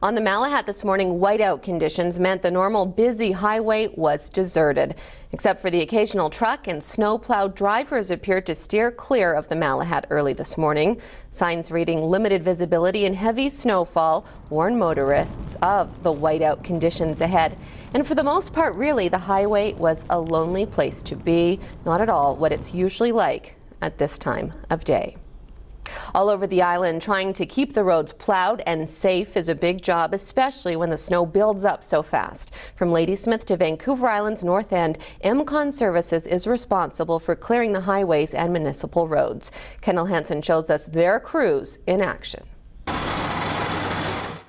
On the Malahat this morning, whiteout conditions meant the normal busy highway was deserted. Except for the occasional truck and snowplow, drivers appeared to steer clear of the Malahat early this morning. Signs reading limited visibility and heavy snowfall warn motorists of the whiteout conditions ahead. And for the most part, really, the highway was a lonely place to be. Not at all what it's usually like at this time of day. All over the island, trying to keep the roads plowed and safe is a big job, especially when the snow builds up so fast. From Ladysmith to Vancouver Island's north end, MCON Services is responsible for clearing the highways and municipal roads. Kendall Hansen shows us their crews in action.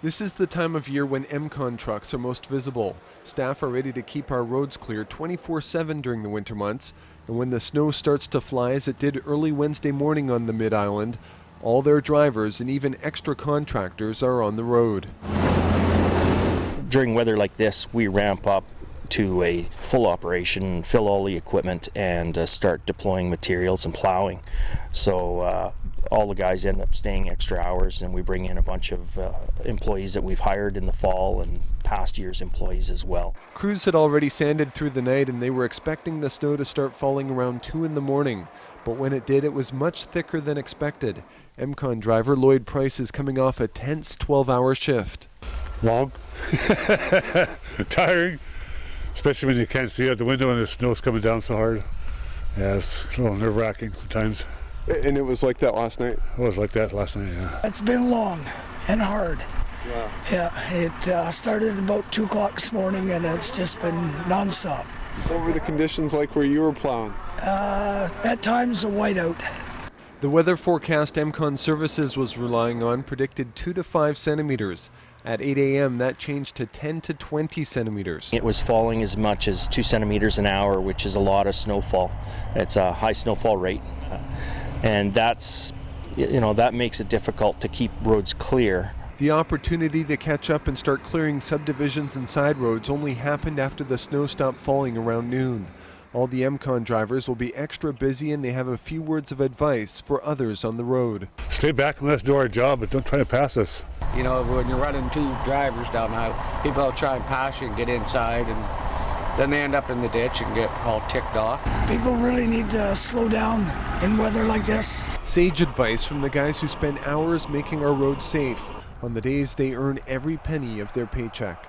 This is the time of year when MCON trucks are most visible. Staff are ready to keep our roads clear 24/7 during the winter months. And when the snow starts to fly, as it did early Wednesday morning on the Mid-Island, all their drivers and even extra contractors are on the road. During weather like this, we ramp up to a full operation, fill all the equipment, and start deploying materials and plowing. So all the guys end up staying extra hours, and we bring in a bunch of employees that we've hired in the fall and past year's employees as well. Crews had already sanded through the night, and they were expecting the snow to start falling around 2 in the morning. But when it did, it was much thicker than expected. MCON driver Lloyd Price is coming off a tense 12-hour shift. Long, tiring, especially when you can't see out the window and the snow's coming down so hard. Yeah, it's a little nerve-wracking sometimes. And it was like that last night? It was like that last night, yeah. It's been long and hard. Wow. Yeah, it started about 2 o'clock this morning, and it's just been nonstop. What were the conditions like where you were plowing? At times a whiteout. The weather forecast MCON Services was relying on predicted 2 to 5 centimeters. At 8 a.m., that changed to 10 to 20 centimeters. It was falling as much as 2 centimeters an hour, which is a lot of snowfall. It's a high snowfall rate. And that's, that makes it difficult to keep roads clear. The opportunity to catch up and start clearing subdivisions and side roads only happened after the snow stopped falling around noon. All the MCON drivers will be extra busy, and they have a few words of advice for others on the road. Stay back and let's do our job, but don't try to pass us. You know, when you're running 2 drivers down the highway, people will try and pass you and get inside, and then they end up in the ditch and get all ticked off. People really need to slow down in weather like this. Sage advice from the guys who spend hours making our roads safe on the days they earn every penny of their paycheck.